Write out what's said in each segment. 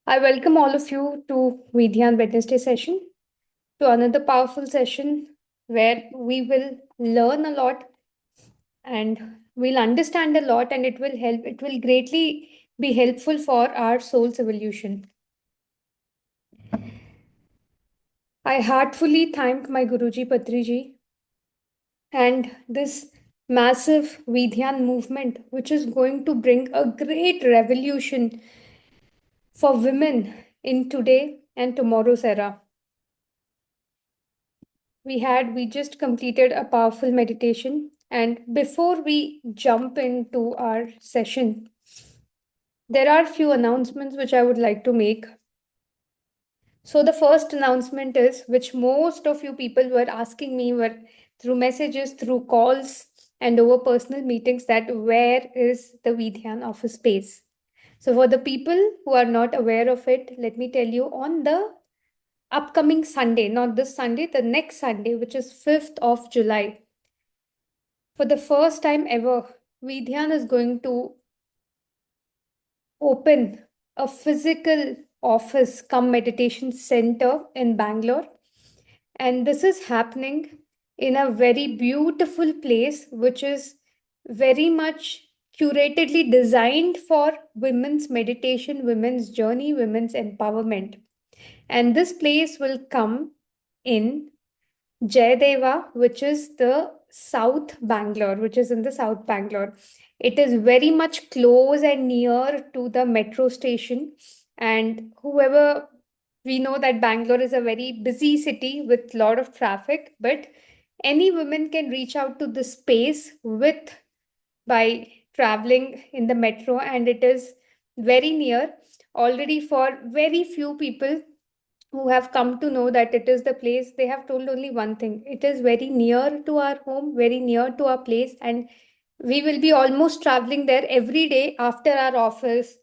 I welcome all of you to Vidyan Wednesday session, to another powerful session where we will learn a lot and we'll understand a lot, and it will greatly be helpful for our soul's evolution. I heartfully thank my Guruji Patriji and this massive Vidyan movement, which is going to bring a great revolution for women in today and tomorrow's era. We just completed a powerful meditation, and before we jump into our session, there are few announcements which I would like to make. So the first announcement is, which most of you people were asking me, were through messages, through calls, and over personal meetings, that where is the Vidyan office space. So for the people who are not aware of it, let me tell you, on the upcoming Sunday, not this Sunday, the next Sunday, which is 5th of July, for the first time ever, Vidyan is going to open a physical office come meditation center in Bangalore. And this is happening in a very beautiful place, which is very much curatedly designed for women's meditation, women's journey, women's empowerment. And this place will come in Jayadeva, which is the South Bangalore, which is in the South Bangalore. It is very much close and near to the metro station. And whoever, we know that Bangalore is a very busy city with a lot of traffic, but any woman can reach out to this space with by traveling in the metro, and it is very near. Already for very few people who have come to know that it is the place, they have told only one thing: it is very near to our home, very near to our place, and we will be almost traveling there every day after our office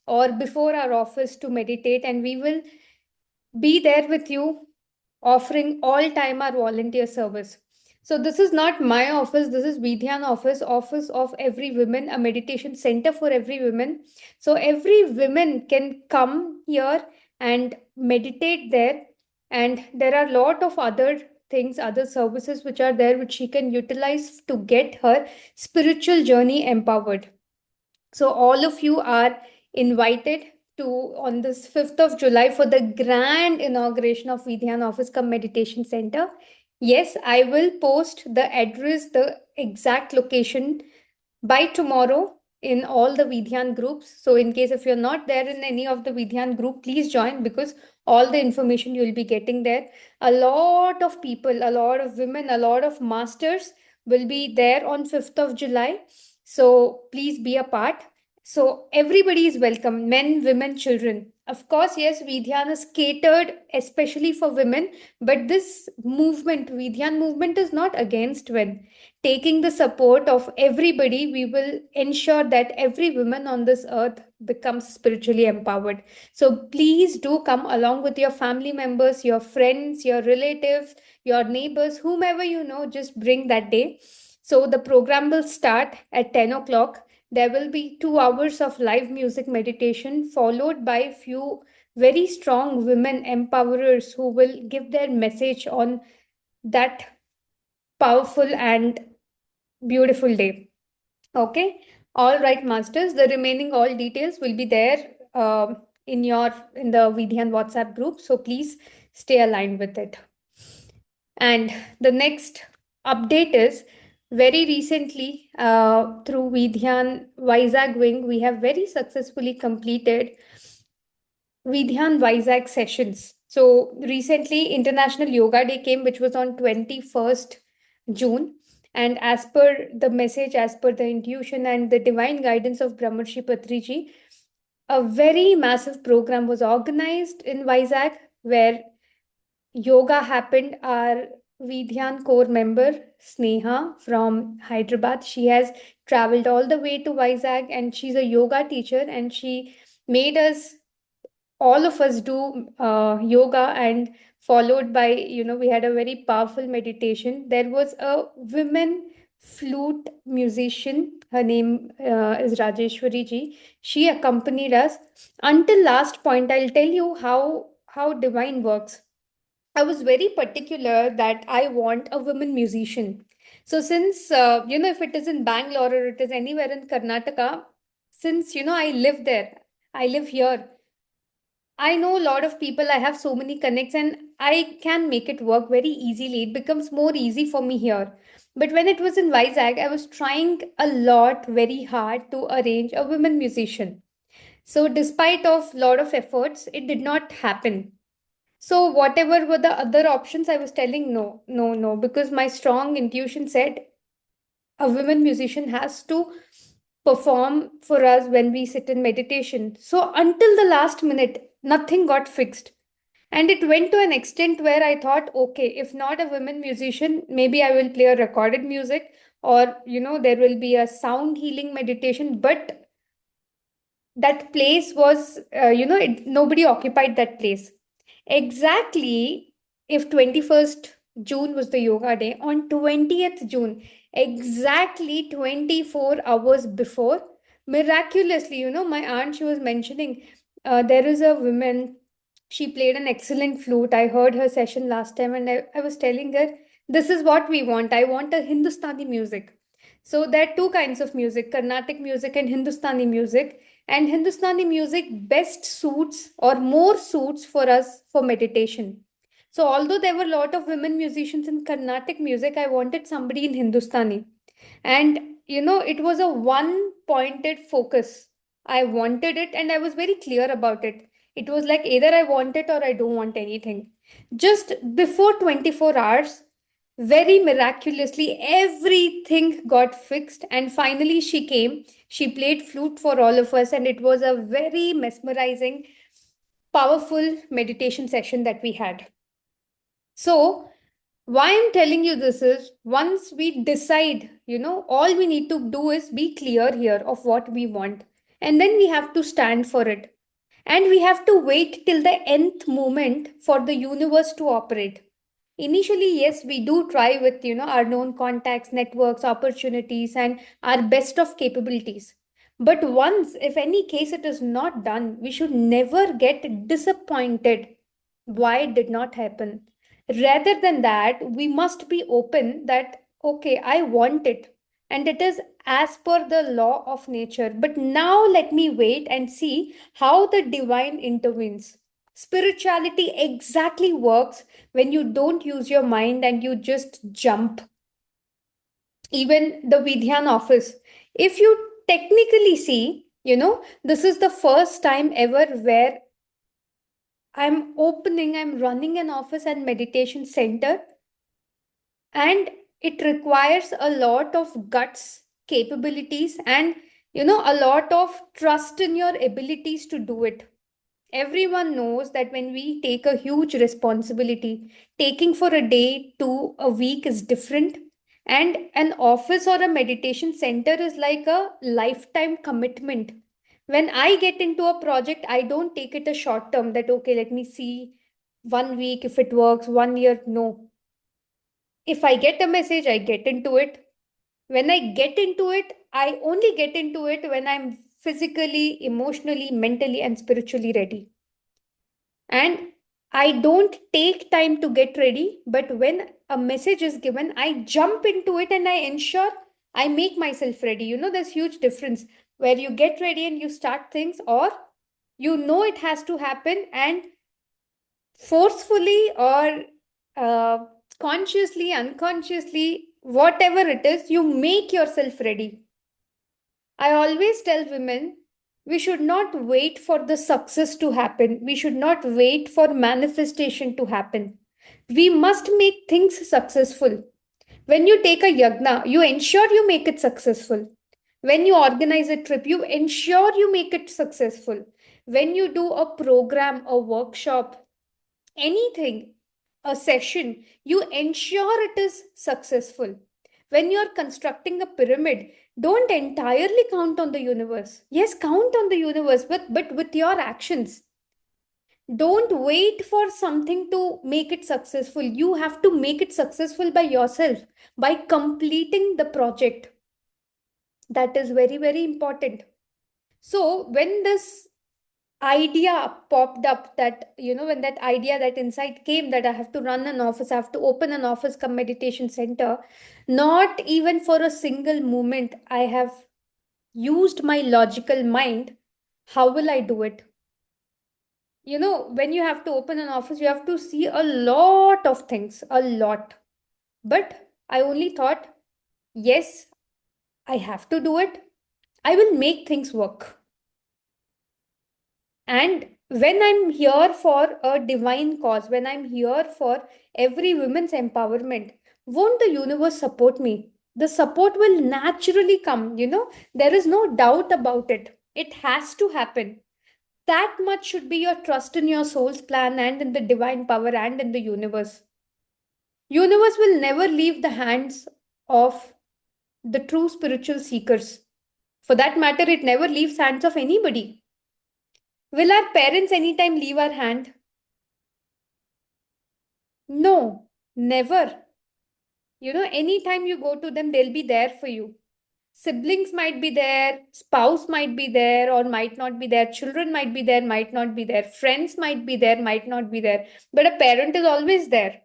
or before our office to meditate, and we will be there with you, offering all time our volunteer service. So this is not my office, this is Vidyan office, office of every woman, a meditation center for every woman. So every woman can come here and meditate there, and there are a lot of other things, other services which are there, which she can utilize to get her spiritual journey empowered. So all of you are invited to on this 5th of July for the grand inauguration of Vidyan Office Come Meditation Center. Yes, I will post the address, the exact location by tomorrow in all the Vidyan groups. So in case if you're not there in any of the Vidyan group, please join, because all the information you'll be getting there. A lot of people, a lot of women, a lot of masters will be there on 5th of July. So please be a part. So everybody is welcome, men, women, children. Of course, yes, Vidyan is catered especially for women, but this movement, Vidyan movement, is not against men. Taking the support of everybody, we will ensure that every woman on this earth becomes spiritually empowered. So please do come along with your family members, your friends, your relatives, your neighbors, whomever you know, just bring that day. So the program will start at 10 o'clock. There will be 2 hours of live music meditation, followed by few very strong women empowerers who will give their message on that powerful and beautiful day. Okay. All right, masters. The remaining all details will be there in the Vidyan WhatsApp group. So please stay aligned with it. And the next update is, very recently through Vidyan Vizag wing, we have very successfully completed Vidyan Vizag sessions. So recently, International Yoga Day came, which was on 21st June. And as per the message, as per the intuition and the divine guidance of Brahmarshi Patriji, a very massive program was organized in Vizag where yoga happened. Our Vidyan core member, Sneha from Hyderabad, she has traveled all the way to Vizag, and she's a yoga teacher, and she made us, all of us, do yoga, and followed by, we had a very powerful meditation. There was a women flute musician. Her name is Rajeshwari ji. She accompanied us until last point. I'll tell you how divine works. I was very particular that I want a woman musician. So since if it is in Bangalore or it is anywhere in Karnataka, since I live there, I live here. I know a lot of people. I have so many connects, and I can make it work very easily. It becomes more easy for me here. But when it was in Vizag, I was trying a lot, very hard to arrange a women musician. So despite of lot of efforts, it did not happen. So whatever were the other options, I was telling no, no, no, because my strong intuition said a women musician has to perform for us when we sit in meditation. So until the last minute, nothing got fixed. And it went to an extent where I thought, okay, if not a women musician, maybe I will play a recorded music, or there will be a sound healing meditation. But that place was, nobody occupied that place. Exactly, if 21st June was the yoga day, on 20th June, exactly 24 hours before, miraculously, my aunt, she was mentioning, there is a woman, she played an excellent flute. I heard her session last time, and I was telling her, this is what we want. I want a Hindustani music. So there are two kinds of music, Carnatic music and Hindustani music. And Hindustani music best suits or more suits for us for meditation. So although there were a lot of women musicians in Carnatic music, I wanted somebody in Hindustani. And it was a one pointed focus. I wanted it and I was very clear about it. It was like either I want it or I don't want anything. Just before 24 hours, very miraculously, everything got fixed. And finally, she came. She played flute for all of us, and it was a very mesmerizing, powerful meditation session that we had. So, why I'm telling you this is once we decide, all we need to do is be clear here of what we want. And then we have to stand for it. And we have to wait till the nth moment for the universe to operate. Initially, yes, we do try with, our known contacts, networks, opportunities, and our best of capabilities. But once, if any case it is not done, we should never get disappointed why it did not happen. Rather than that, we must be open that, okay, I want it. And it is as per the law of nature. But now let me wait and see how the divine intervenes. Spirituality exactly works when you don't use your mind and you just jump. Even the Vidyan office. If you technically see, this is the first time ever where I'm running an office and meditation center, and it requires a lot of guts, capabilities, and a lot of trust in your abilities to do it. Everyone knows that when we take a huge responsibility, taking for a day to a week is different. And an office or a meditation center is like a lifetime commitment. When I get into a project, I don't take it a short term that, okay, let me see 1 week if it works, 1 year. No. If I get a message, I get into it. When I get into it, I only get into it when I'm physically, emotionally, mentally, and spiritually ready. And I don't take time to get ready, but when a message is given, I jump into it and I ensure I make myself ready. There's huge difference where you get ready and you start things, or it has to happen, and forcefully or uh, consciously, unconsciously, whatever it is, you make yourself ready. I always tell women we should not wait for the success to happen. We should not wait for manifestation to happen. We must make things successful. When you take a yagna, you ensure you make it successful. When you organize a trip, you ensure you make it successful. When you do a program, a workshop, anything, a session, you ensure it is successful. When you're constructing a pyramid, don't entirely count on the universe. Yes, count on the universe, but with your actions. Don't wait for something to make it successful. You have to make it successful by yourself, by completing the project. That is very, very important. So when this idea popped up, that, when that idea, that insight came, that I have to run an office, I have to open an office come meditation center, not even for a single moment I have used my logical mind. How will I do it? When you have to open an office, you have to see a lot of things, a lot. But I only thought, yes, I have to do it. I will make things work. And when I'm here for a divine cause, when I'm here for every woman's empowerment, won't the universe support me? The support will naturally come, there is no doubt about it. It has to happen. That much should be your trust in your soul's plan and in the divine power and in the universe. Universe will never leave the hands of the true spiritual seekers. For that matter, it never leaves hands of anybody. Will our parents anytime leave our hand? No, never. Anytime you go to them, they'll be there for you. Siblings might be there, spouse might be there or might not be there, children might be there, might not be there, friends might be there, might not be there, but a parent is always there,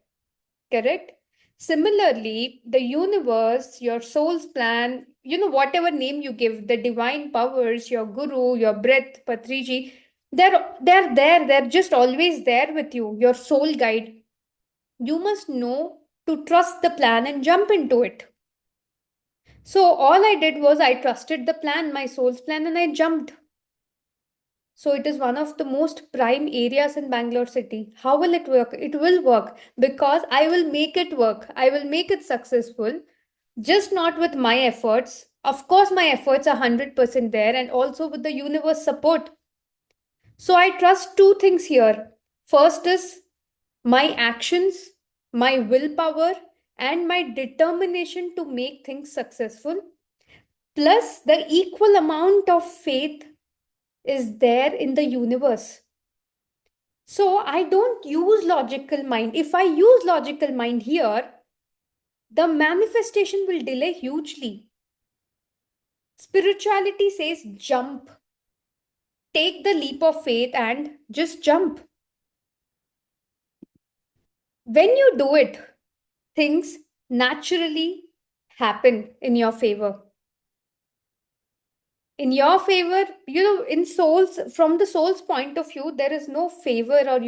correct? Similarly, the universe, your soul's plan, whatever name you give, the divine powers, your guru, your breath, Patriji, they're there, they're just always there with you, your soul guide. You must know to trust the plan and jump into it. So all I did was I trusted the plan, my soul's plan, and I jumped. So it is one of the most prime areas in Bangalore city. How will it work? It will work because I will make it work. I will make it successful, just not with my efforts. Of course, my efforts are 100% there and also with the universe support. So I trust two things here. First is my actions, my willpower, and my determination to make things successful, plus the equal amount of faith is there in the universe. So I don't use logical mind. If I use logical mind here, the manifestation will delay hugely. Spirituality says jump. Take the leap of faith and just jump. When you do it, things naturally happen in your favor. In your favor, in souls, from the soul's point of view, there is no favor, or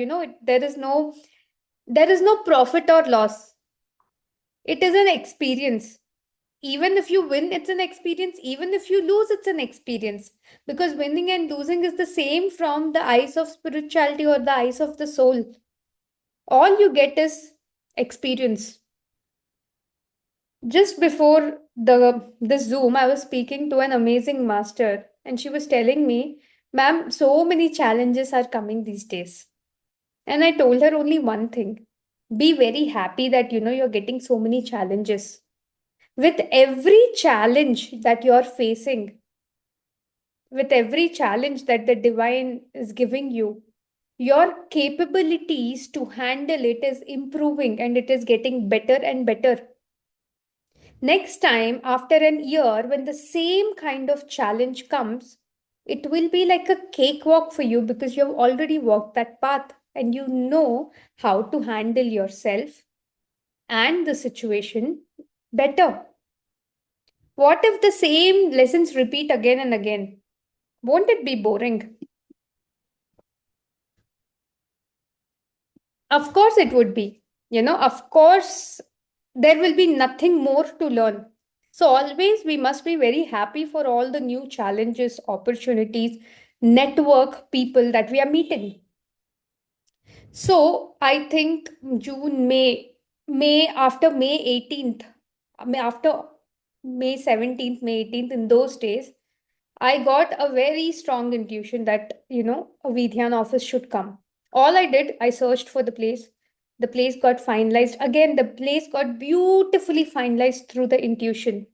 there is no profit or loss. It is an experience. Even if you win, it's an experience. Even if you lose, it's an experience. Because winning and losing is the same from the eyes of spirituality or the eyes of the soul. All you get is experience. Just before the Zoom, I was speaking to an amazing master, and she was telling me, "Ma'am, so many challenges are coming these days." And I told her only one thing: be very happy that you're getting so many challenges. With every challenge that you're facing, with every challenge that the divine is giving you, your capabilities to handle it is improving and it is getting better and better. Next time, after an year, when the same kind of challenge comes, it will be like a cakewalk for you because you have already walked that path and you know how to handle yourself and the situation better. What if the same lessons repeat again and again? Won't it be boring? Of course, it would be. Of course, there will be nothing more to learn. So, always we must be very happy for all the new challenges, opportunities, network people that we are meeting. So, I think June, May after May 18th, after May 17th, May 18th, in those days, I got a very strong intuition that, a Vidhyan office should come. All I did, I searched for the place. The place got finalized. Again, the place got beautifully finalized through the intuition.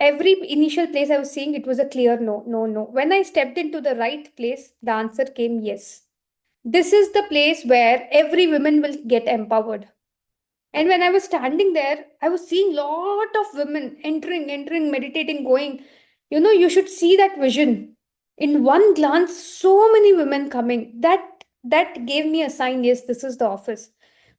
Every initial place I was seeing, it was a clear no, no, no. When I stepped into the right place, the answer came yes. This is the place where every woman will get empowered. And when I was standing there, I was seeing lot of women entering, meditating, going. You should see that vision. In one glance, so many women coming. That gave me a sign, yes, this is the office.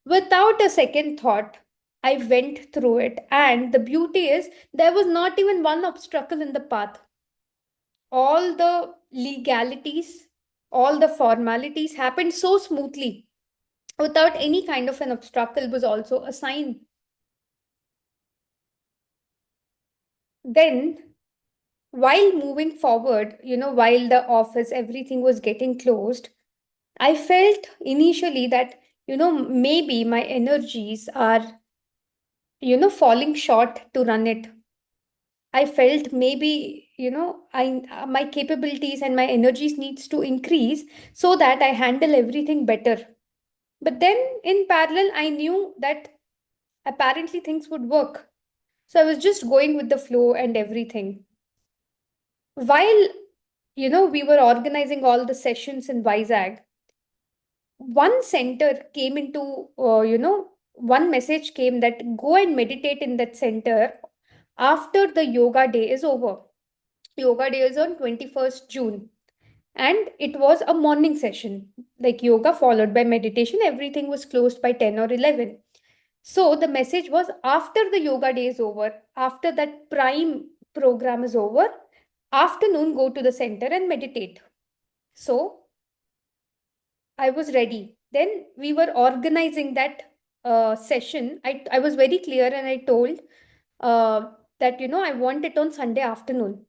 Without a second thought, I went through it. And the beauty is there was not even one obstacle in the path. All the legalities, all the formalities happened so smoothly without any kind of an obstacle was also a sign. Then, while moving forward, while the office, everything was getting closed, I felt initially that, maybe my energies are, falling short to run it. I felt maybe, my capabilities and my energies needs to increase so that I handle everything better. But then in parallel, I knew that apparently things would work. So I was just going with the flow and everything. While, we were organizing all the sessions in Vizag, one center came into, one message came that go and meditate in that center after the yoga day is over. Yoga day is on 21st June. And it was a morning session, like yoga followed by meditation. Everything was closed by 10 or 11. So the message was after the yoga day is over, after that prime program is over, afternoon go to the center and meditate. So I was ready. Then we were organizing that session. I was very clear and I told uh, that, I want it on Sunday afternoon.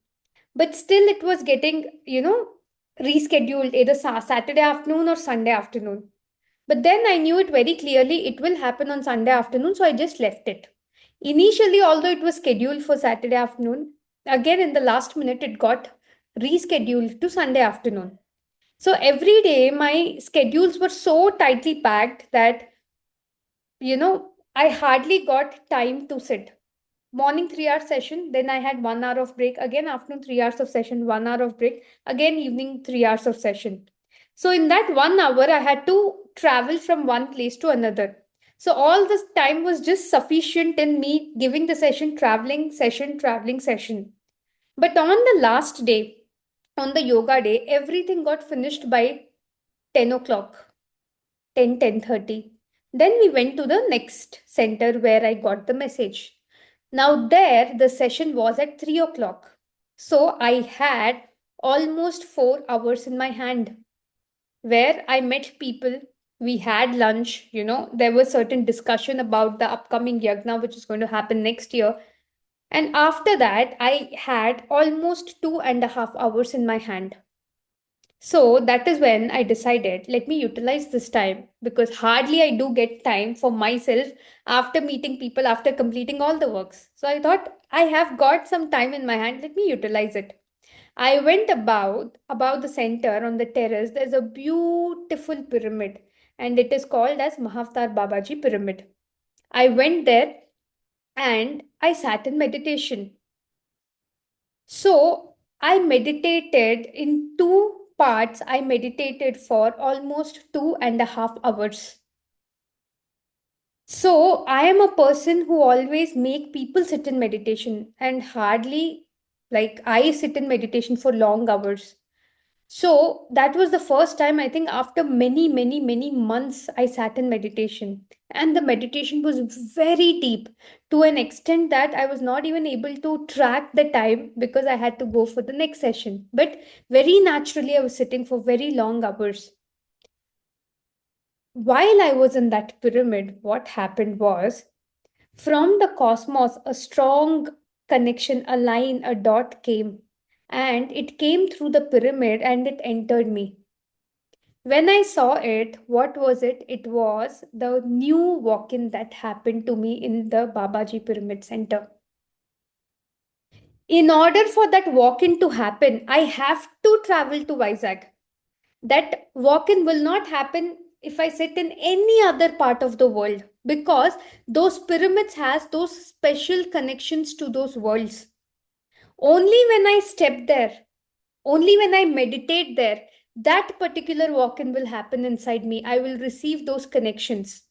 But still, it was getting, rescheduled either Saturday afternoon or Sunday afternoon. But then I knew it very clearly it will happen on Sunday afternoon, so I just left it. Initially, although it was scheduled for Saturday afternoon, again in the last minute, it got rescheduled to Sunday afternoon. So every day, my schedules were so tightly packed that, I hardly got time to sit. Morning 3 hour session, then I had 1 hour of break. Again, afternoon 3 hours of session, 1 hour of break. Again, evening 3 hours of session. So in that 1 hour, I had to travel from one place to another. So all this time was just sufficient in me giving the session, traveling, session, traveling, session. But on the last day, on the yoga day, everything got finished by 10 o'clock, 10:30. Then we went to the next center where I got the message. Now, there, the session was at 3 o'clock. So I had almost 4 hours in my hand where I met people. We had lunch, there was certain discussion about the upcoming yagna, which is going to happen next year. And after that, I had almost 2.5 hours in my hand. So that is when I decided, let me utilize this time because hardly I do get time for myself after meeting people, after completing all the works. So I thought I have got some time in my hand, let me utilize it. I went about the center on the terrace. There's a beautiful pyramid and it is called as Mahavtar Babaji Pyramid. I went there and I sat in meditation. So I meditated in two parts. I meditated for almost 2.5 hours. So I am a person who always make people sit in meditation and hardly like I sit in meditation for long hours. So that was the first time I think after many, many, many months I sat in meditation. And the meditation was very deep to an extent that I was not even able to track the time because I had to go for the next session. But very naturally, I was sitting for very long hours. While I was in that pyramid, what happened was from the cosmos, a strong connection, a line, a dot came. And it came through the pyramid and it entered me. When I saw it, what was it? It was the new walk in that happened to me in the Babaji Pyramid Center. In order for that walk in to happen, I have to travel to Vizag. That walk in will not happen if I sit in any other part of the world because those pyramids has those special connections to those worlds. Only when I step there, only when I meditate there, that particular walk in will happen inside me. I will receive those connections.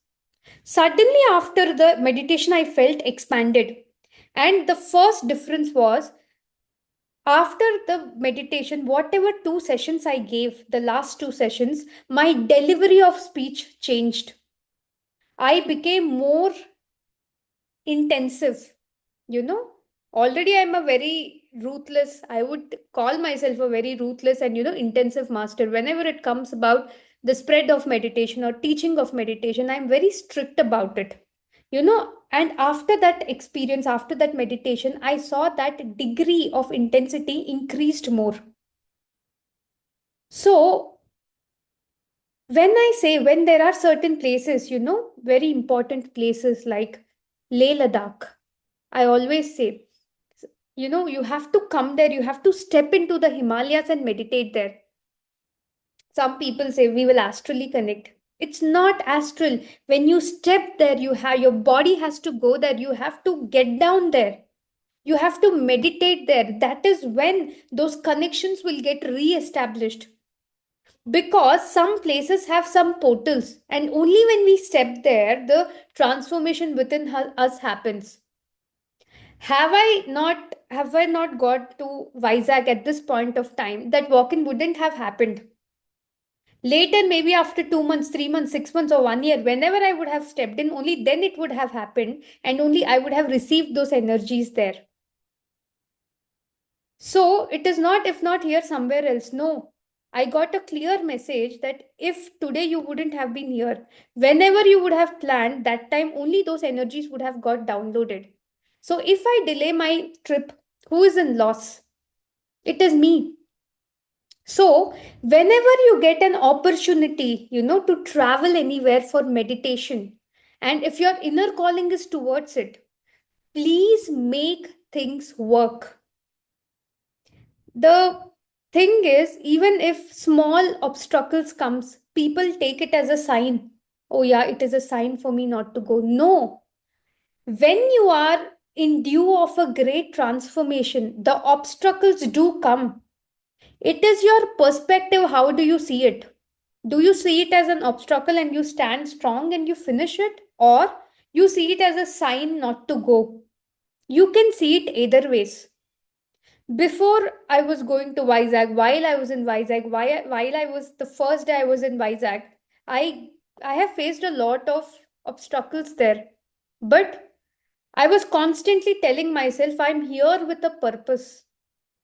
Suddenly, after the meditation, I felt expanded. And the first difference was after the meditation, whatever 2 sessions I gave, the last 2 sessions, my delivery of speech changed. I became more intensive. You know, already I'm a very ruthless, I would call myself a very ruthless and, intensive master. Whenever it comes about the spread of meditation or teaching of meditation, I'm very strict about it. And after that experience, after that meditation, I saw that degree of intensity increased more. So, when there are certain places, very important places like Leh Ladakh, I always say, you have to come there, you have to step into the Himalayas and meditate there. Some people say we will astrally connect. It's not astral. When you step there, your body has to go there, you have to get down there. You have to meditate there. That is when those connections will get re-established. Because some places have some portals, and only when we step there, the transformation within us happens. Have I not got to Vizag at this point of time, that walk-in wouldn't have happened. Later, maybe after 2 months, 3 months, 6 months, or 1 year, whenever I would have stepped in, only then it would have happened, and only I would have received those energies there. So it is not, if not here, somewhere else. No. I got a clear message that if today you wouldn't have been here, whenever you would have planned, that time only those energies would have got downloaded. So if I delay my trip, who is in loss? It is me. So whenever you get an opportunity, to travel anywhere for meditation, and if your inner calling is towards it, please make things work. The thing is, even if small obstacles comes, people take it as a sign. Oh yeah, it is a sign for me not to go. No. When you are in due of a great transformation, the obstacles do come. It is your perspective. How do you see it? Do you see it as an obstacle and you stand strong and you finish it? Or you see it as a sign not to go? You can see it either ways. Before I was going to Vizag, while I was in Vizag, while I was the first day I was in Vizag, I I have faced a lot of obstacles there. But I was constantly telling myself I'm here with a purpose.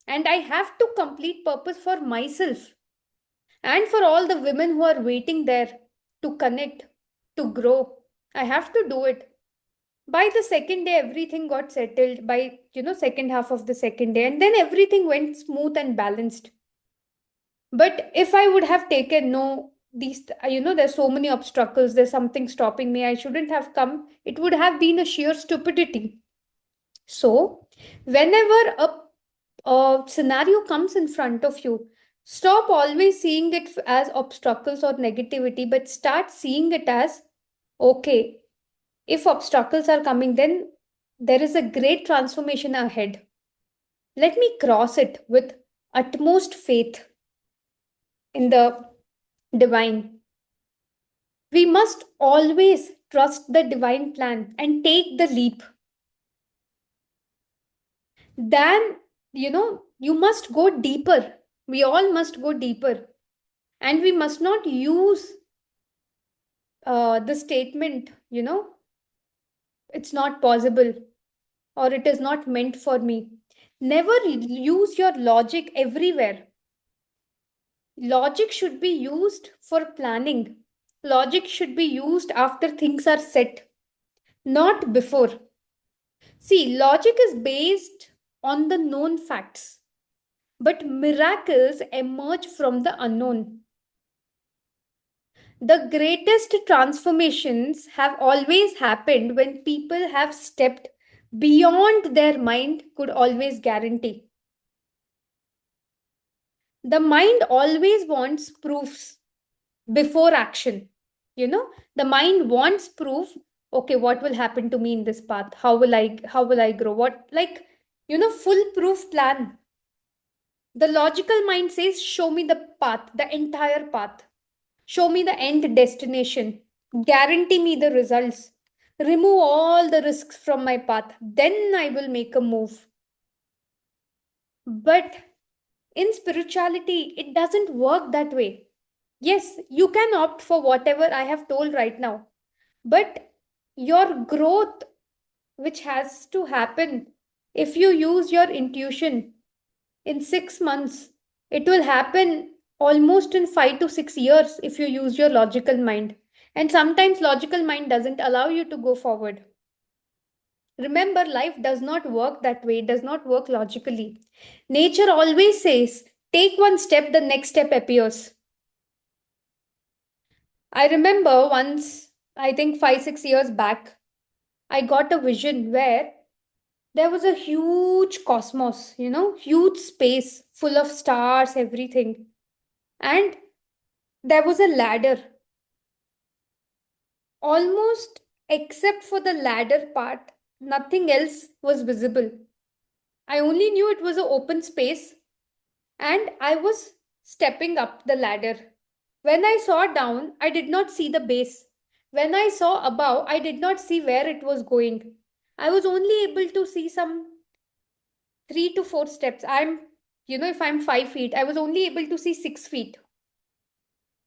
And I have to complete purpose for myself and for all the women who are waiting there to connect, to grow. I have to do it. By the second day, everything got settled by, second half of the second day, and then everything went smooth and balanced. But if I would have taken no, these, there's so many obstacles, there's something stopping me, I shouldn't have come, it would have been a sheer stupidity. So, whenever a scenario comes in front of you, stop always seeing it as obstacles or negativity, but start seeing it as okay, if obstacles are coming, then there is a great transformation ahead. Let me cross it with utmost faith in the divine. We must always trust the divine plan and take the leap. Then, you must go deeper. We all must go deeper. And we must not use the statement, it's not possible or it is not meant for me. Never use your logic everywhere. Logic should be used for planning. Logic should be used after things are set, not before. See, logic is based on the known facts, but miracles emerge from the unknown. The greatest transformations have always happened when people have stepped beyond their mind could always guarantee. The mind always wants proofs before action. The mind wants proof. Okay, what will happen to me in this path? How will I grow? What, like, Foolproof plan. The logical mind says, show me the path, the entire path. Show me the end destination. Guarantee me the results. Remove all the risks from my path. Then I will make a move. But in spirituality, it doesn't work that way. Yes, you can opt for whatever I have told right now. But your growth, which has to happen if you use your intuition in 6 months, it will happen almost in 5 to 6 years if you use your logical mind. And sometimes logical mind doesn't allow you to go forward. Remember, life does not work that way, it does not work logically. Nature always says, take one step, the next step appears. I remember once, I think 5, 6 years back, I got a vision where there was a huge cosmos, huge space full of stars, everything. And there was a ladder. Almost except for the ladder part, nothing else was visible. I only knew it was an open space and I was stepping up the ladder. When I saw down, I did not see the base. When I saw above, I did not see where it was going. I was only able to see some 3 to 4 steps. If I'm 5 feet, I was only able to see 6 feet.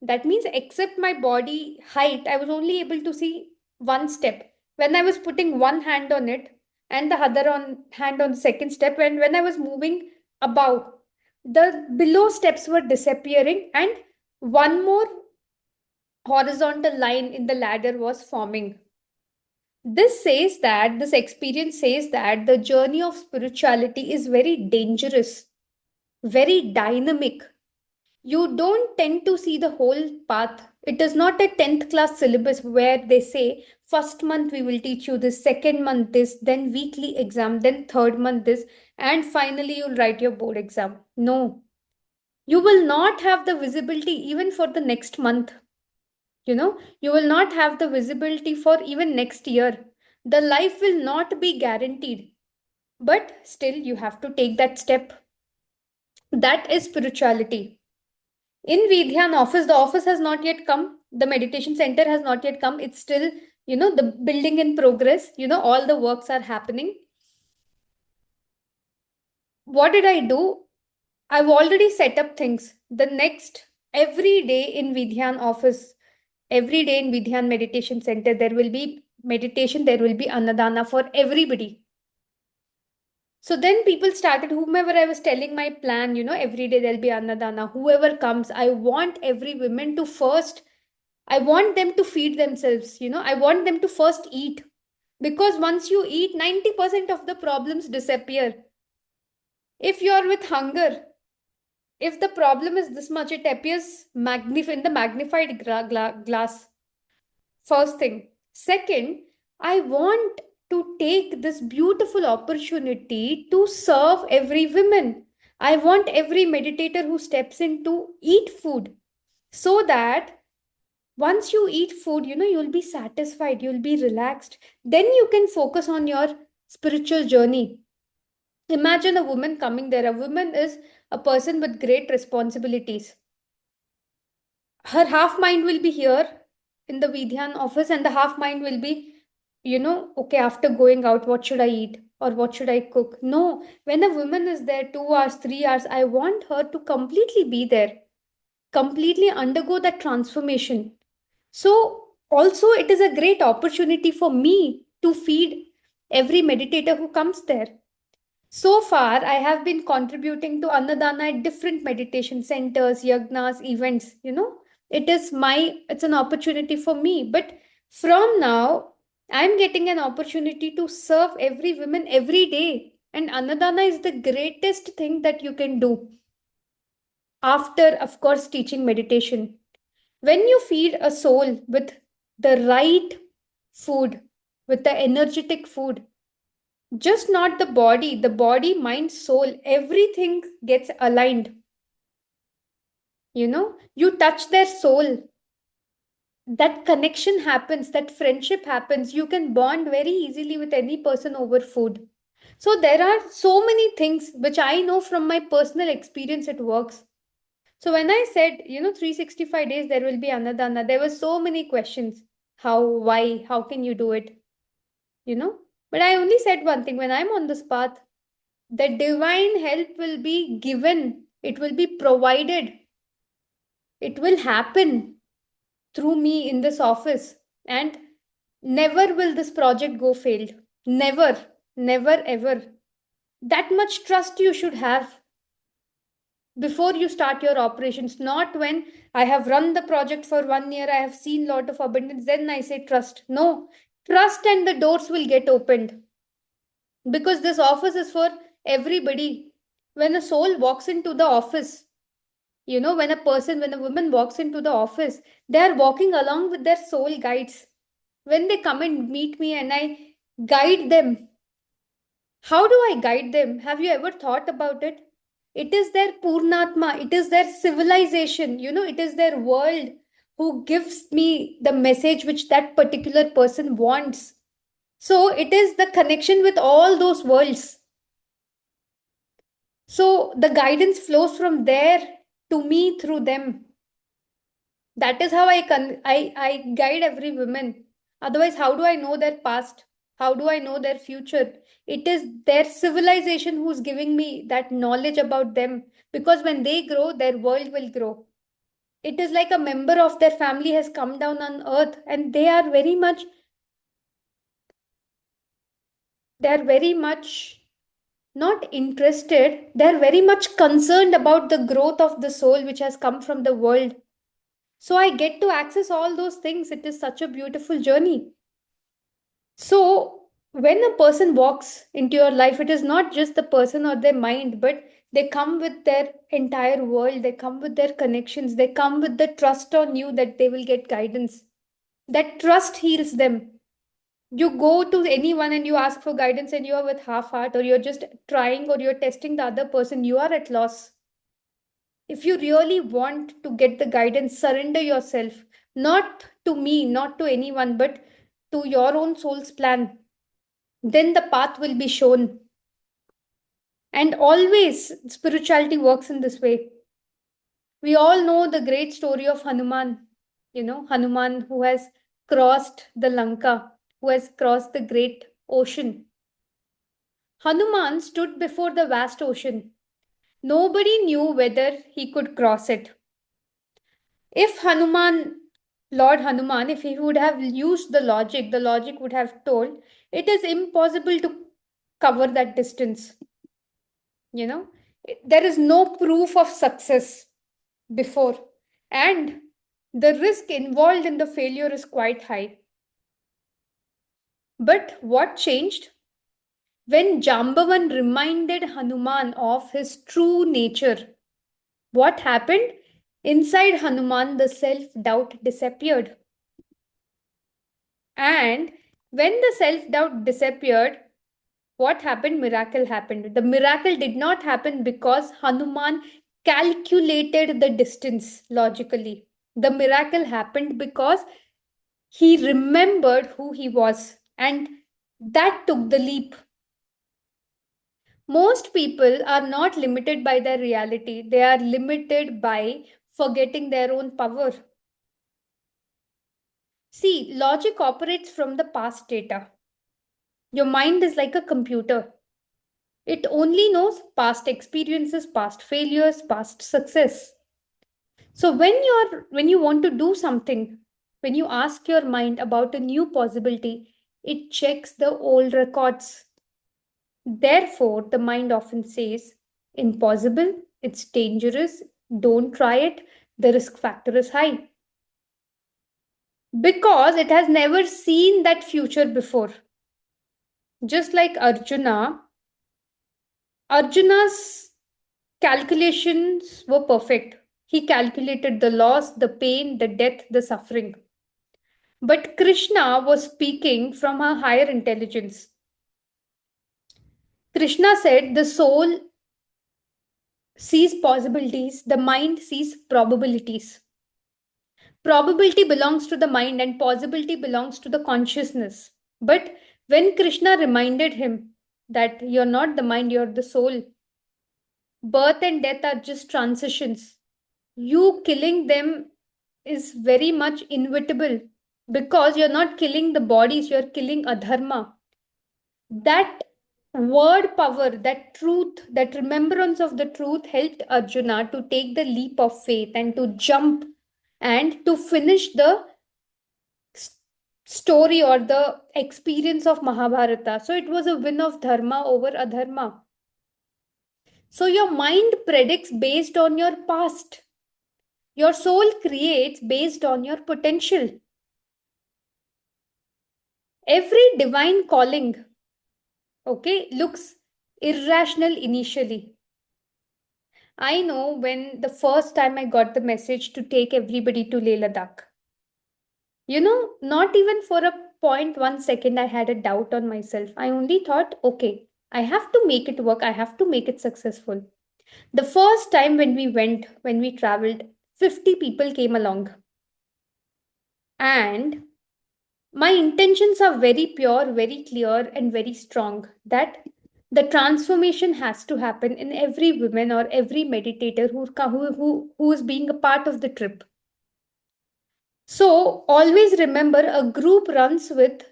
That means, except my body height, I was only able to see one step. When I was putting one hand on it and the other hand on the second step, and when I was moving above, the below steps were disappearing, and one more horizontal line in the ladder was forming. This experience says that the journey of spirituality is very dangerous, very dynamic. You don't tend to see the whole path. It is not a 10th class syllabus where they say, first month we will teach you this, second month this, then weekly exam, then third month this, and finally you'll write your board exam. No, you will not have the visibility even for the next month. You will not have the visibility for even next year. The life will not be guaranteed, but still you have to take that step. That is spirituality. In Vidhyan office, the office has not yet come. The meditation center has not yet come. It's still, the building in progress. All the works are happening. What did I do? I've already set up things. Every day in Vidhyan office, every day in Vidhyan meditation center, there will be meditation, there will be Annadana for everybody. So then people started, whomever I was telling my plan, every day there'll be Annadana, whoever comes, I want every woman to first, I want them to feed themselves, I want them to first eat. Because once you eat, 90% of the problems disappear. If you're with hunger, if the problem is this much, it appears in the magnified glass. First thing. Second, I want to take this beautiful opportunity to serve every woman. I want every meditator who steps in to eat food so that once you eat food, you'll be satisfied, you'll be relaxed. Then you can focus on your spiritual journey. Imagine a woman coming there. A woman is a person with great responsibilities. Her half mind will be here in the Vidhyan office, and the half mind will be, okay, after going out, what should I eat or what should I cook? No, when a woman is there 2 hours, 3 hours, I want her to completely be there, completely undergo that transformation. So, also, it is a great opportunity for me to feed every meditator who comes there. So far, I have been contributing to Annadana at different meditation centers, yagnas, events. It's an opportunity for me. But from now, I'm getting an opportunity to serve every woman every day. And Annadana is the greatest thing that you can do. After, of course, teaching meditation. When you feed a soul with the right food, with the energetic food, just not the body, mind, soul, everything gets aligned. You touch their soul, that connection happens, that friendship happens. You can bond very easily with any person over food. So there are so many things which I know from my personal experience it works. So when I said, 365 days, there will be another, there were so many questions. How, why, how can you do it? You know? But I only said one thing: when I'm on this path, the divine help will be given, it will be provided, it will happen through me in this office. And never will this project go failed. Never, never, ever. That much trust you should have before you start your operations, not when I have run the project for 1 year, I have seen lot of abundance, then I say trust. No, trust and the doors will get opened, because this office is for everybody. When a soul walks into the office, when a woman walks into the office, they are walking along with their soul guides. When they come and meet me and I guide them, how do I guide them? Have you ever thought about it? It is their Purnatma, it is their civilization, it is their world who gives me the message which that particular person wants. So it is the connection with all those worlds. So the guidance flows from there to me through them. That is how I guide every woman. Otherwise, how do I know their past? How do I know their future? It is their civilization who's giving me that knowledge about them. Because when they grow, their world will grow. It is like a member of their family has come down on earth, and they are very much not interested. They are very much concerned about the growth of the soul which has come from the world. So I get to access all those things. It is such a beautiful journey. So, when a person walks into your life, it is not just the person or their mind, but they come with their entire world, they come with their connections, they come with the trust on you that they will get guidance. That trust heals them. You go to anyone and you ask for guidance and you are with half heart, or you're just trying, or you're testing the other person, you are at loss. If you really want to get the guidance, surrender yourself, not to me, not to anyone, but to your own soul's plan. Then the path will be shown. And always spirituality works in this way. We all know the great story of Hanuman, Hanuman who has crossed the Lanka, who has crossed the great ocean. Hanuman stood before the vast ocean. Nobody knew whether he could cross it. If Lord Hanuman, if he would have used the logic would have told it is impossible to cover that distance. you know there is no proof of success before, and the risk involved in the failure is quite high. But what changed? When Jambavan reminded Hanuman of his true nature, what happened? Inside Hanuman, the self doubt disappeared. And when the self doubt disappeared, what happened? Miracle happened. The miracle did not happen because Hanuman calculated the distance logically. The miracle happened because he remembered who he was, and that took the leap. Most people are not limited by their reality, they are limited by forgetting their own power. See, logic operates from the past data. Your mind is like a computer. It only knows past experiences, past failures, past success. So when you want to do something, when you ask your mind about a new possibility, it checks the old records. Therefore, the mind often says, impossible, it's dangerous, don't try it, the risk factor is high. Because it has never seen that future before. Just like Arjuna's calculations were perfect. He calculated the loss, the pain, the death, the suffering. But Krishna was speaking from a higher intelligence. Krishna said the soul sees possibilities, the mind sees probabilities. Probability belongs to the mind and possibility belongs to the consciousness. But when Krishna reminded him that you're not the mind, you're the soul. Birth and death are just transitions. You killing them is very much inevitable because you're not killing the bodies, you're killing adharma. That word power, that truth, that remembrance of the truth helped Arjuna to take the leap of faith and to jump and to finish the story or the experience of Mahabharata. So it was a win of dharma over adharma. So your mind predicts based on your past. Your soul creates based on your potential. Every divine calling, okay, looks irrational initially. I know when the first time I got the message to take everybody to Leh Ladakh, not even for a 0.1 second I had a doubt on myself. I only thought, okay, I have to make it work, I have to make it successful. The first time when we traveled, 50 people came along. And my intentions are very pure, very clear, and very strong that the transformation has to happen in every woman or every meditator who is being a part of the trip. So always remember a group runs with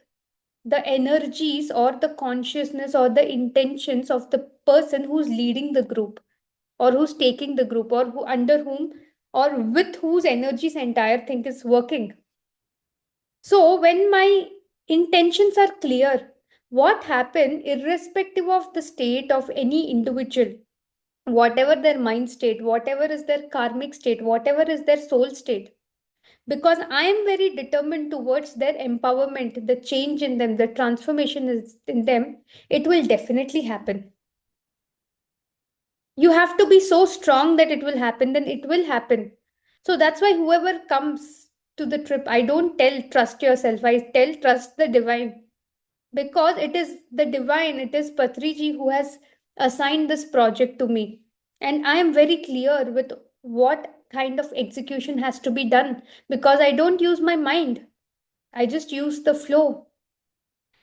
the energies or the consciousness or the intentions of the person who's leading the group or who's taking the group or who under whom or with whose energies entire thing is working. So when my intentions are clear, what happened irrespective of the state of any individual, whatever their mind state, whatever is their karmic state, whatever is their soul state, because I am very determined towards their empowerment, the change in them, the transformation is in them, it will definitely happen. You have to be so strong that it will happen, then it will happen. So that's why whoever comes to the trip, I don't tell trust yourself, I tell trust the divine. Because it is the divine, it is Patriji who has assigned this project to me. And I am very clear with what kind of execution has to be done because I don't use my mind. I just use the flow.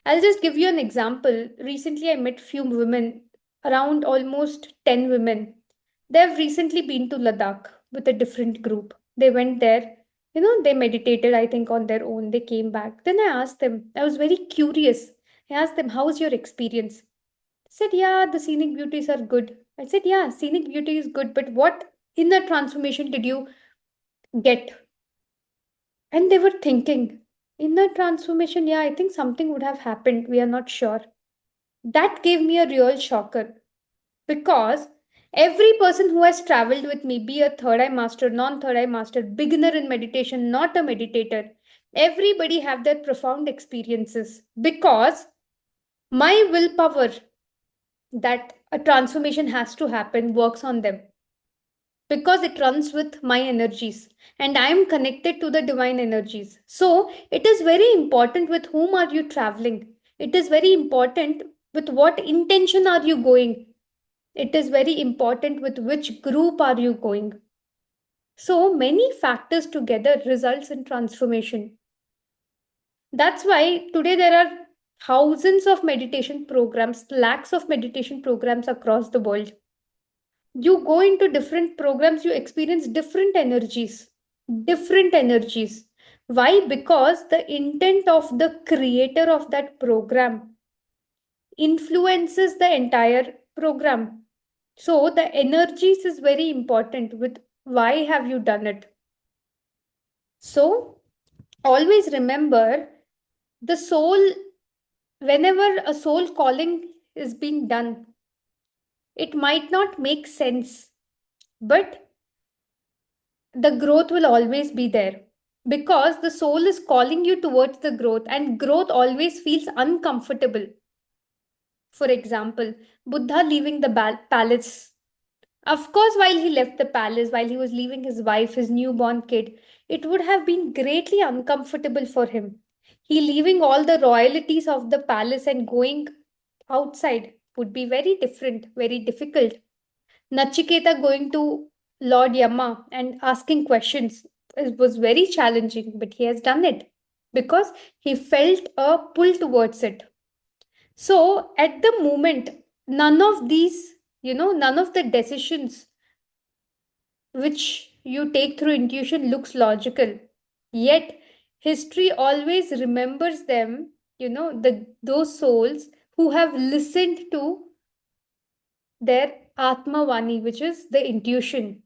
I'll just give you an example. Recently, I met few women, around almost 10 women. They've recently been to Ladakh with a different group. They went there, they meditated, I think, on their own. They came back. Then I asked them, I was very curious. I asked them, how's your experience? They said, yeah, the scenic beauties are good. I said, yeah, scenic beauty is good, but what inner transformation did you get? And they were thinking, inner transformation, yeah, I think something would have happened. We are not sure. That gave me a real shocker because every person who has traveled with me, be a third eye master, non third eye master, beginner in meditation, not a meditator, everybody have their profound experiences because my willpower that a transformation has to happen works on them because it runs with my energies and I am connected to the divine energies. So it is very important with whom are you traveling. It is very important with what intention are you going. It is very important with which group are you going. So many factors together results in transformation. That's why today there are thousands of meditation programs, lakhs of meditation programs across the world. You go into different programs, you experience different energies. Different energies. Why? Because the intent of the creator of that program influences the entire program. So the energies is very important with why have you done it. So always remember the soul, whenever a soul calling is being done, it might not make sense, but the growth will always be there because the soul is calling you towards the growth and growth always feels uncomfortable. For example, Buddha leaving the palace. Of course, while he left the palace, while he was leaving his wife, his newborn kid, it would have been greatly uncomfortable for him. He leaving all the royalties of the palace and going outside would be very different, very difficult. Nachiketa going to Lord Yama and asking questions was very challenging, but he has done it because he felt a pull towards it. So at the moment, none of these, none of the decisions which you take through intuition looks logical. Yet history always remembers them, those souls who have listened to their Atma Vani, which is the intuition.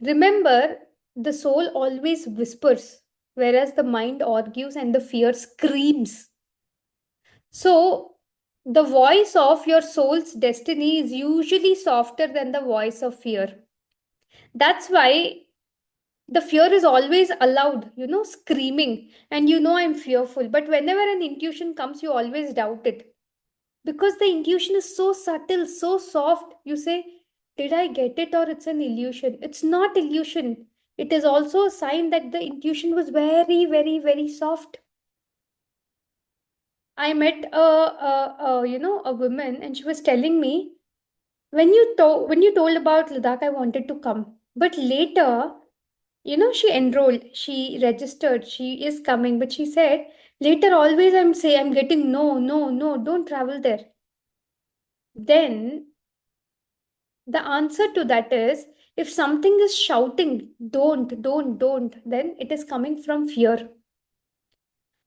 Remember, the soul always whispers, whereas the mind argues and the fear screams. So, the voice of your soul's destiny is usually softer than the voice of fear. That's why the fear is always allowed, screaming, and I'm fearful. But whenever an intuition comes, you always doubt it because the intuition is so subtle, so soft. You say, did I get it or it's an illusion? It's not illusion. It is also a sign that the intuition was very, very, very soft. I met a woman, and she was telling me, when you told about Ladakh, I wanted to come. But later, she enrolled, she registered, she is coming, but she said, later always I'm getting no, no, no, don't travel there. Then the answer to that is, if something is shouting, don't, then it is coming from fear.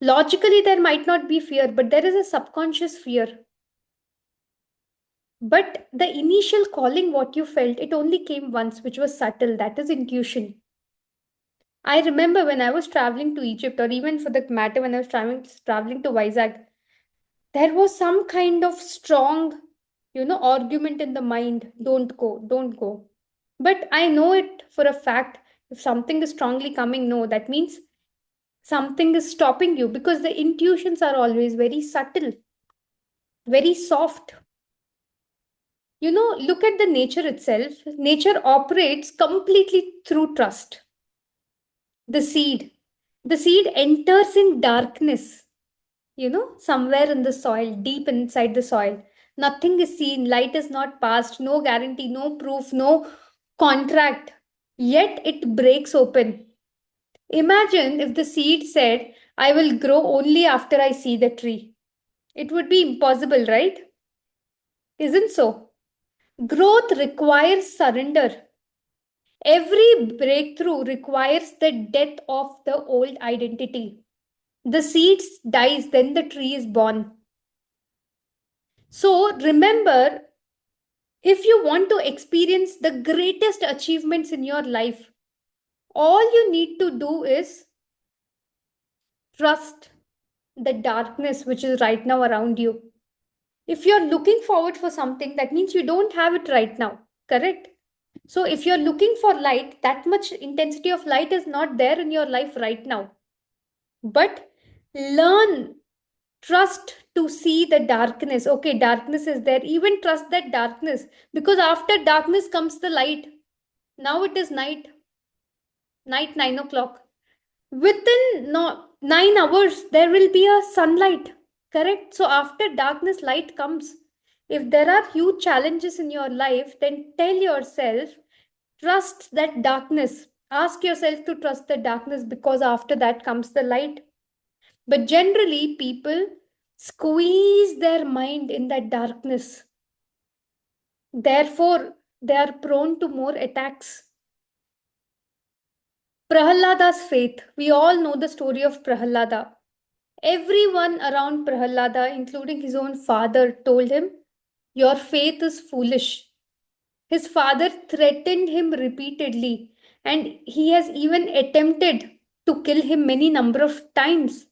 Logically, there might not be fear, but there is a subconscious fear. But the initial calling, what you felt, it only came once, which was subtle. That is intuition. I remember when I was traveling to Egypt, or even for that matter, when I was traveling to Vizag, there was some kind of strong, argument in the mind. Don't go, don't go. But I know it for a fact. If something is strongly coming, no, that means something is stopping you because the intuitions are always very subtle, very soft. Look at the nature itself. Nature operates completely through trust. The seed. The seed enters in darkness, somewhere in the soil, deep inside the soil. Nothing is seen, light is not passed, no guarantee, no proof, no contract. Yet it breaks open. Imagine if the seed said, I will grow only after I see the tree. It would be impossible, right? Isn't so? Growth requires surrender. Every breakthrough requires the death of the old identity. The seed dies, then the tree is born. So remember, if you want to experience the greatest achievements in your life, all you need to do is trust the darkness which is right now around you. If you're looking forward for something, that means you don't have it right now, correct? So if you're looking for light, that much intensity of light is not there in your life right now. But learn, trust to see the darkness. Okay, darkness is there. Even trust that darkness because after darkness comes the light. Now it is night, 9 o'clock. Within 9 hours, there will be a sunlight, correct? So after darkness, light comes. If there are huge challenges in your life, then tell yourself, trust that darkness. Ask yourself to trust the darkness because after that comes the light. But generally, people squeeze their mind in that darkness. Therefore, they are prone to more attacks. Prahalada's faith. We all know the story of Prahalada. Everyone around Prahalada, including his own father, told him, your faith is foolish. His father threatened him repeatedly, and he has even attempted to kill him many number of times.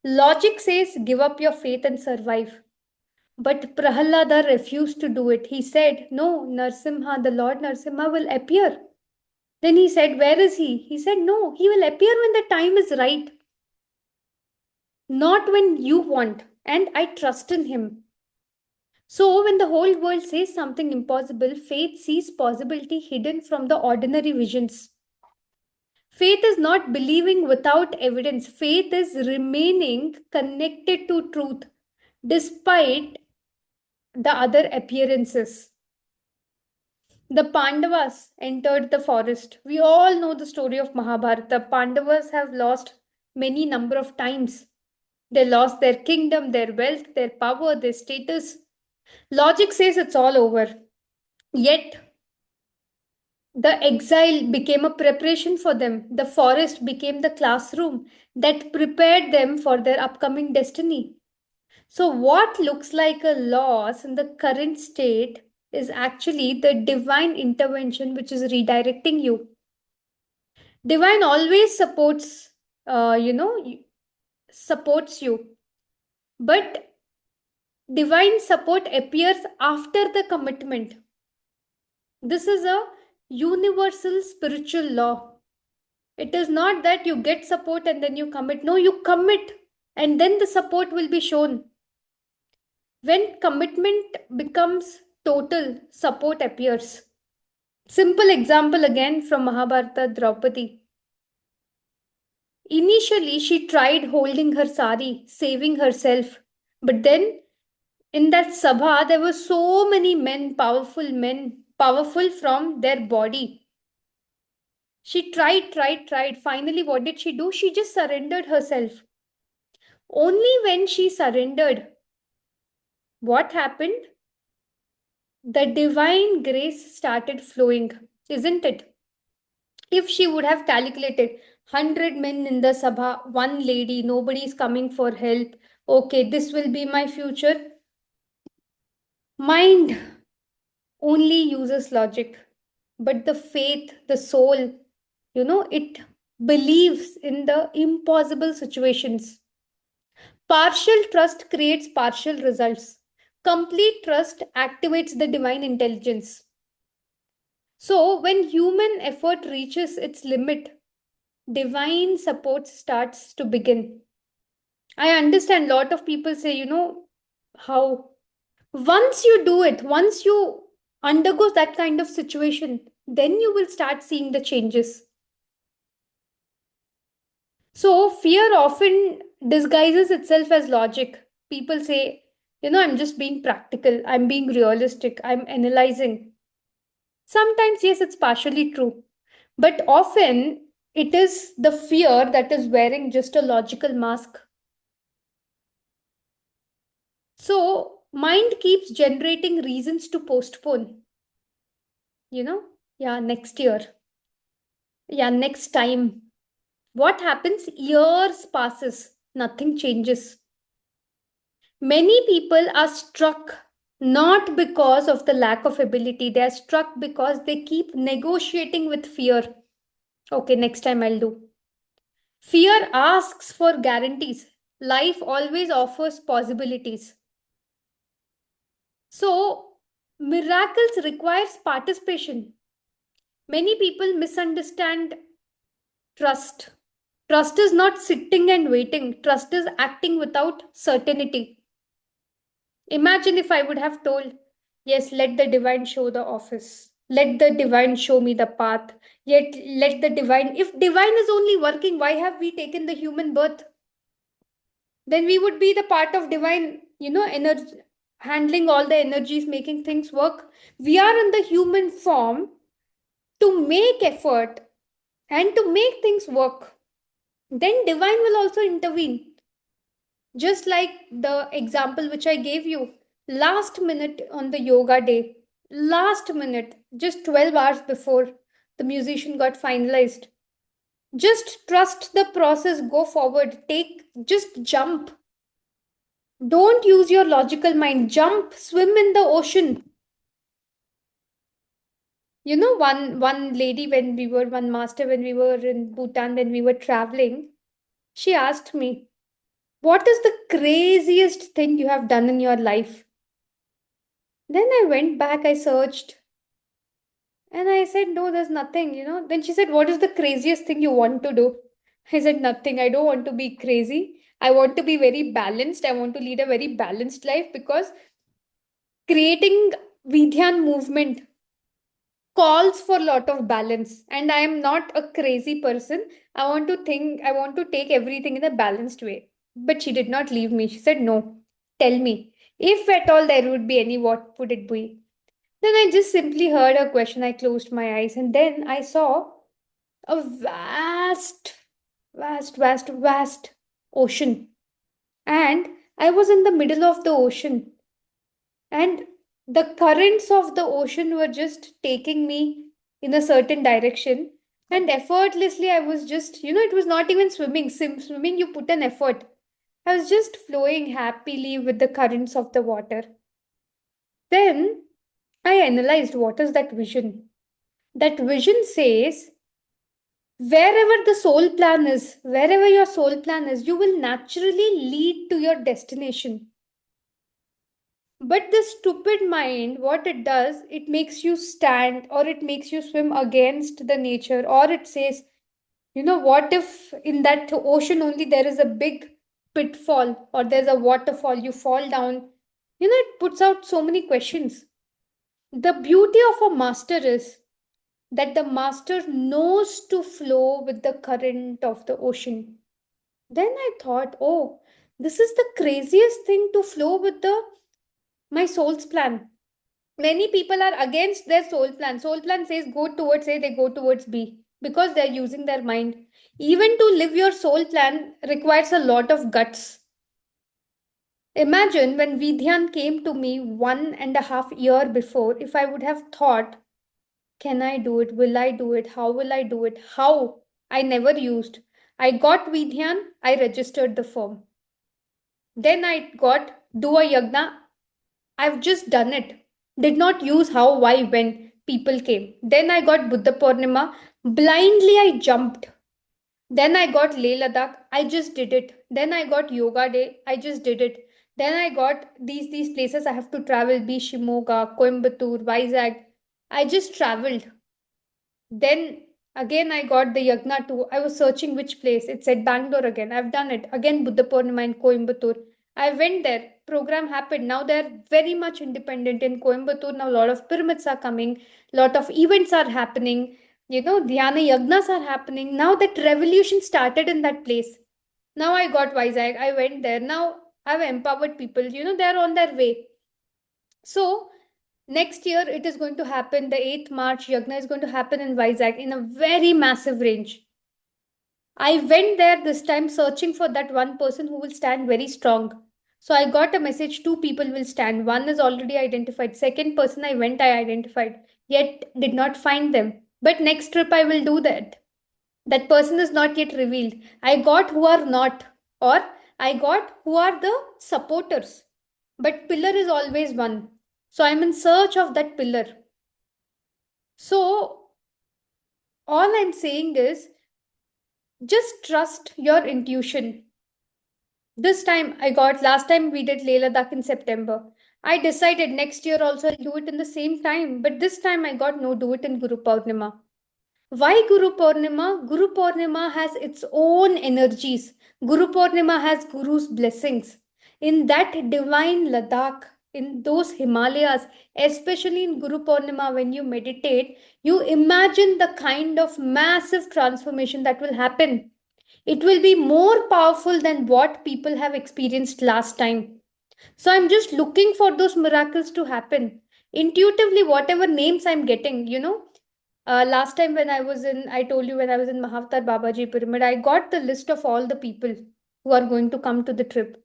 Logic says, give up your faith and survive. But Prahalada refused to do it. He said, no, Narsimha, the Lord Narsimha will appear. Then he said, where is he? He said, no, he will appear when the time is right, not when you want. And I trust in him. So, when the whole world says something impossible, faith sees possibility hidden from the ordinary visions. Faith is not believing without evidence, faith is remaining connected to truth despite the other appearances. The Pandavas entered the forest. We all know the story of Mahabharata. Pandavas have lost many number of times. They lost their kingdom, their wealth, their power, their status. Logic says it's all over. Yet, the exile became a preparation for them. The forest became the classroom that prepared them for their upcoming destiny. So, what looks like a loss in the current state is actually the divine intervention which is redirecting you. Divine always supports, supports you, but divine support appears after the commitment. This is a universal spiritual law. It is not that you get support and then you commit. No, you commit and then the support will be shown. When commitment becomes total, support appears. Simple example again from Mahabharata Draupadi. Initially, she tried holding her sari, saving herself. But then in that sabha, there were so many men, powerful from their body. She tried. Finally, what did she do? She just surrendered herself. Only when she surrendered, what happened? The divine grace started flowing, isn't it? If she would have calculated 100 men in the sabha, one lady, nobody is coming for help. Okay, this will be my future. Mind only uses logic, but the faith, the soul, it believes in the impossible situations. Partial trust creates partial results. Complete trust activates the divine intelligence. So, when human effort reaches its limit, divine support starts to begin. I understand a lot of people say, how once you do it, once you undergo that kind of situation, then you will start seeing the changes. So, fear often disguises itself as logic. People say, I'm just being practical, I'm being realistic, I'm analyzing. Sometimes, yes, it's partially true, but often it is the fear that is wearing just a logical mask. So, mind keeps generating reasons to postpone, you know, yeah, next year, yeah, next time. What happens? Years passes, nothing changes. Many people are struck not because of the lack of ability, they are struck because they keep negotiating with fear. Okay, next time I'll do. Fear asks for guarantees. Life always offers possibilities. So, miracles requires participation. Many people misunderstand trust. Trust is not sitting and waiting. Trust is acting without certainty. Imagine if I would have told, yes, let the divine show the office. Let the divine show me the path. Yet let the divine, if divine is only working, why have we taken the human birth? Then we would be the part of divine, energy, handling all the energies, making things work. We are in the human form to make effort and to make things work. Then divine will also intervene. Just like the example which I gave you, last minute on the yoga day, last minute, just 12 hours before the musician got finalized. Just trust the process, go forward, just jump. Don't use your logical mind, jump, swim in the ocean. One lady, one master, when we were in Bhutan, when we were traveling, she asked me, what is the craziest thing you have done in your life? Then I went back, I searched, and I said, no, there's nothing. Then she said, what is the craziest thing you want to do? I said, nothing. I don't want to be crazy. I want to be very balanced. I want to lead a very balanced life because creating Vidyan movement calls for a lot of balance. And I am not a crazy person. I want to take everything in a balanced way. But she did not leave me. She said, no, tell me. If at all there would be any, what would it be? Then I just simply heard her question. I closed my eyes and then I saw a vast ocean. And I was in the middle of the ocean, and the currents of the ocean were just taking me in a certain direction. And effortlessly, I was just, it was not even swimming. Swimming, you put an effort. I was just flowing happily with the currents of the water. Then I analyzed what is that vision. That vision says, wherever your soul plan is, you will naturally lead to your destination. But the stupid mind, what it does, it makes you stand, or it makes you swim against the nature, or it says, what if in that ocean only there is a big pitfall or there's a waterfall, you fall down? It puts out so many questions. The beauty of a master is that the master knows to flow with the current of the ocean. Then I thought, oh, this is the craziest thing, to flow with the my soul's plan. Many people are against their soul plan. Soul plan says go towards A, they go towards B because they're using their mind. Even to live your soul plan requires a lot of guts. Imagine when Vidhyan came to me 1.5 year before, if I would have thought, can I do it? Will I do it? How will I do it? How? I never used. I got Vidhyan, I registered the firm. Then I got do a yagna. I've just done it. Did not use how, why, when people came. Then I got Buddha Purnima. Blindly I jumped. Then I got Leh Ladakh. I just did it. Then I got Yoga Day. I just did it. Then I got these places I have to travel. Be Shimoga, Coimbatore, Vizag. I just traveled. Then again I got the Yagna too. I was searching which place. It said Bangalore again. I've done it. Again Buddha Purnima in Coimbatore. I went there. Program happened. Now they're very much independent in Coimbatore. Now a lot of pyramids are coming. Lot of events are happening. Dhyana Yagnas are happening. Now that revolution started in that place. Now I got Vizag. I went there. Now I've empowered people. They're on their way. So next year, it is going to happen. The 8th March Yagna is going to happen in Vizag in a very massive range. I went there this time searching for that one person who will stand very strong. So I got a message, two people will stand. One is already identified. Second person I identified, yet did not find them. But next trip I will do that. That person is not yet revealed. I got who are not, or I got who are the supporters. But pillar is always one. So I'm in search of that pillar. So all I'm saying is just trust your intuition. This time I got, last time we did Leh Ladakh in September. I decided next year also I'll do it in the same time. But this time I got no, do it in Guru Purnima. Why Guru Purnima? Guru Purnima has its own energies. Guru Purnima has Guru's blessings. In that divine Ladakh, in those Himalayas, especially in Guru Purnima, when you meditate, you imagine the kind of massive transformation that will happen. It will be more powerful than what people have experienced last time. So I'm just looking for those miracles to happen. Intuitively, whatever names I'm getting, last time when I told you when I was in Mahavatar Babaji Pyramid, I got the list of all the people who are going to come to the trip.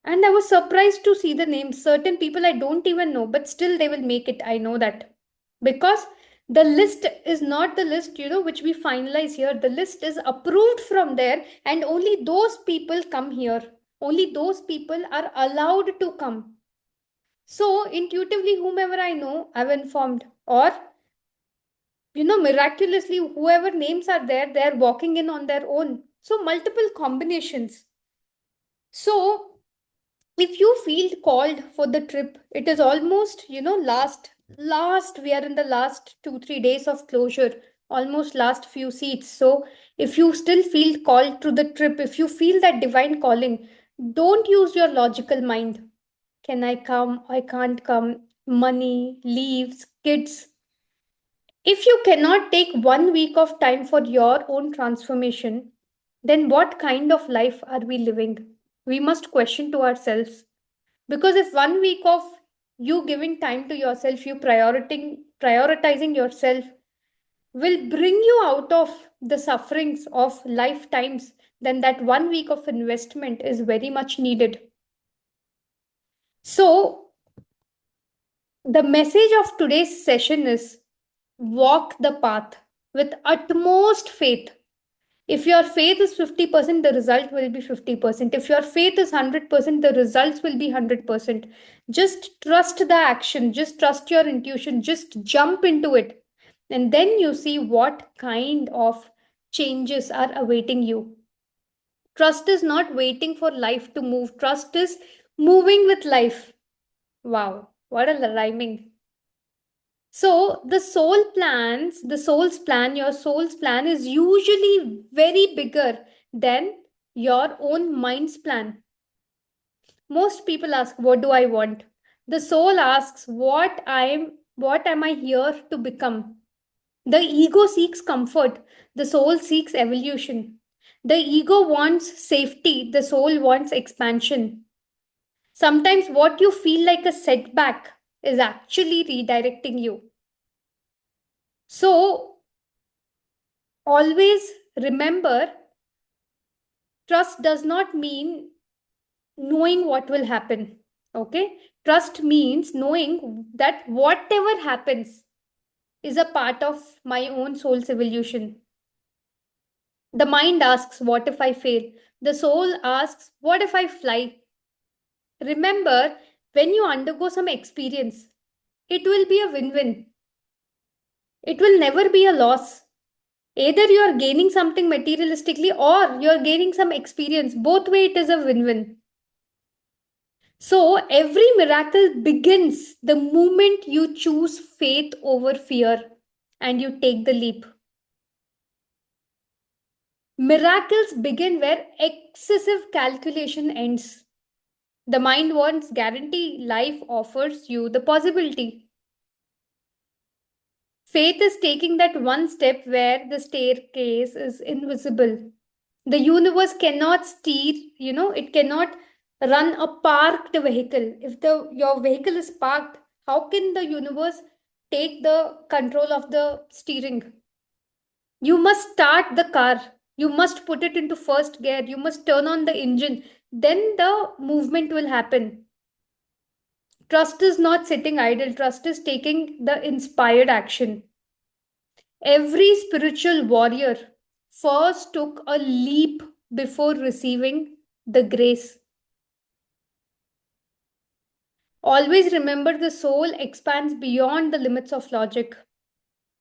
And I was surprised to see the names. Certain people I don't even know, but still they will make it. I know that. Because the list is not the list, which we finalize here. The list is approved from there, and only those people come here. Only those people are allowed to come. So, intuitively, whomever I know, I've informed. Or miraculously, whoever names are there, they're walking in on their own. So, multiple combinations. So, if you feel called for the trip, it is almost, last, we are in the last 2, 3 days of closure, almost last few seats. So, if you still feel called to the trip, if you feel that divine calling, don't use your logical mind. Can I come? I can't come. Money, leaves, kids. If you cannot take 1 week of time for your own transformation, then what kind of life are we living? We must question to ourselves. Because if 1 week of you giving time to yourself, you prioritizing yourself will bring you out of the sufferings of lifetimes, then that 1 week of investment is very much needed. So, the message of today's session is walk the path with utmost faith. If your faith is 50%, the result will be 50%. If your faith is 100%, the results will be 100%. Just trust the action, just trust your intuition, just jump into it. And then you see what kind of changes are awaiting you. Trust is not waiting for life to move, trust is moving with life. Wow, what a rhyming. So the soul's plan, your soul's plan is usually very bigger than your own mind's plan. Most people ask, what do I want? The soul asks, what am I here to become? The ego seeks comfort, the soul seeks evolution. The ego wants safety, the soul wants expansion. Sometimes what you feel like a setback is actually redirecting you. So always remember, trust does not mean knowing what will happen. Okay? Trust means knowing that whatever happens is a part of my own soul's evolution. The mind asks, what if I fail? The soul asks, what if I fly? Remember, when you undergo some experience, it will be a win win. It will never be a loss. Either you are gaining something materialistically or you are gaining some experience. Both way, it is a win win. So, every miracle begins the moment you choose faith over fear and you take the leap. Miracles begin where excessive calculation ends. The mind wants guarantee, life offers you the possibility. Faith is taking that one step where the staircase is invisible. The universe cannot steer, it cannot run a parked vehicle. If your vehicle is parked, how can the universe take the control of the steering? You must start the car. You must put it into first gear. You must turn on the engine. Then the movement will happen. Trust is not sitting idle. Trust is taking the inspired action. Every spiritual warrior first took a leap before receiving the grace. Always remember, the soul expands beyond the limits of logic.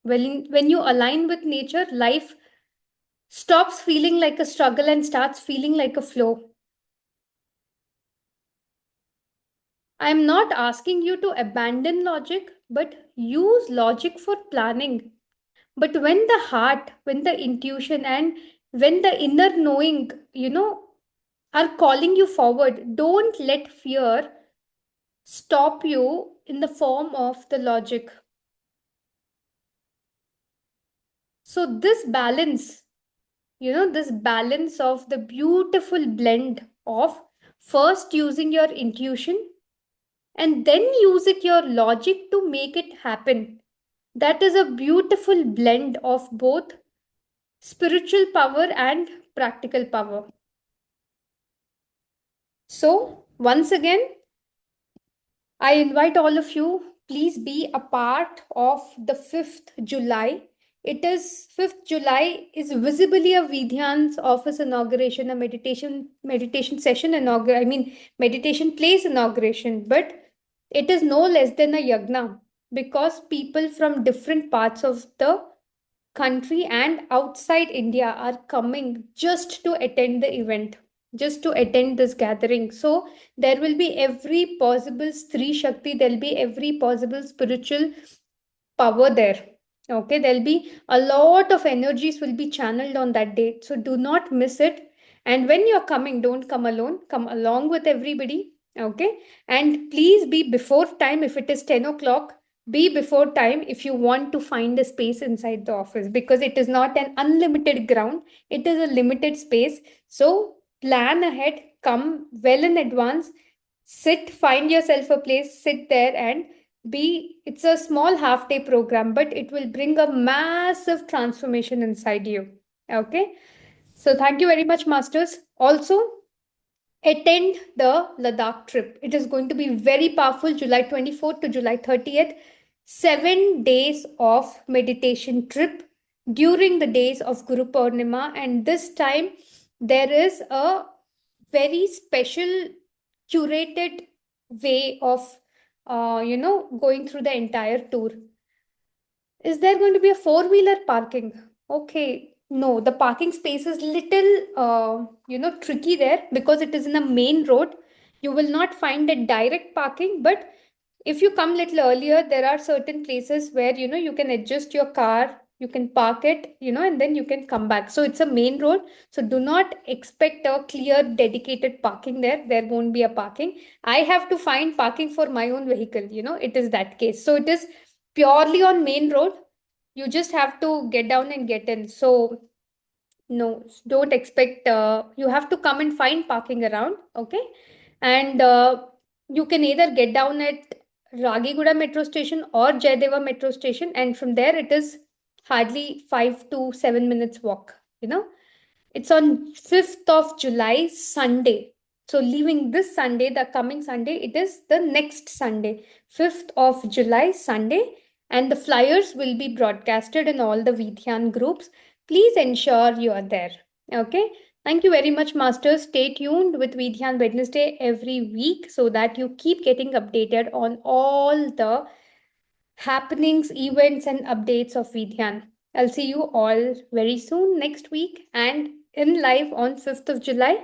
When you align with nature, life stops feeling like a struggle and starts feeling like a flow. I am not asking you to abandon logic, but use logic for planning. But when the heart, when the intuition, and when the inner knowing, are calling you forward, don't let fear stop you in the form of the logic. So, this balance of the beautiful blend of first using your intuition and then using your logic to make it happen. That is a beautiful blend of both spiritual power and practical power. So, once again, I invite all of you, please be a part of the 5th July. It is 5th July is visibly a Vidyan's office inauguration, a meditation session inauguration, meditation place inauguration, but it is no less than a yagna because people from different parts of the country and outside India are coming just to attend the event, just to attend this gathering. So there will be every possible Stri Shakti, there'll be every possible spiritual power there. Okay, there'll be a lot of energies will be channeled on that date. So do not miss it. And when you're coming, don't come alone, come along with everybody. Okay, and please be before time. If it is 10 o'clock, be before time if you want to find a space inside the office, because it is not an unlimited ground, it is a limited space. So plan ahead, come well in advance, find yourself a place, sit there and it's a small half day program, but it will bring a massive transformation inside you. Okay. So thank you very much, Masters. Also, attend the Ladakh trip. It is going to be very powerful, July 24th to July 30th. 7 days of meditation trip during the days of Guru Purnima. And this time, there is a very special, curated way of, going through the entire tour. Is there going to be a four-wheeler parking? Okay, no, the parking space is little, tricky there because it is in a main road. You will not find a direct parking, but if you come little earlier, there are certain places where, you can adjust your car, you can park it, and then you can come back. So it's a main road. So do not expect a clear, dedicated parking there. There won't be a parking. I have to find parking for my own vehicle, it is that case. So it is purely on main road. You just have to get down and get in. So no, don't expect, you have to come and find parking around. Okay. And you can either get down at Ragiguda metro station or Jaydeva metro station, and from there it is hardly 5 to 7 minutes walk. It's on 5th of July, Sunday. So leaving this Sunday, the coming Sunday, it is the next Sunday, 5th of July, Sunday, and the flyers will be broadcasted in all the Vidhyan groups. Please ensure you are there. Okay. Thank you very much, Masters. Stay tuned with Vidhyan Wednesday every week so that you keep getting updated on all the happenings, events, and updates of Vidhyan. I'll see you all very soon next week and in live on 5th of July.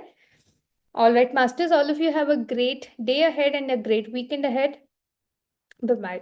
All right, Masters, all of you have a great day ahead and a great weekend ahead. Bye bye.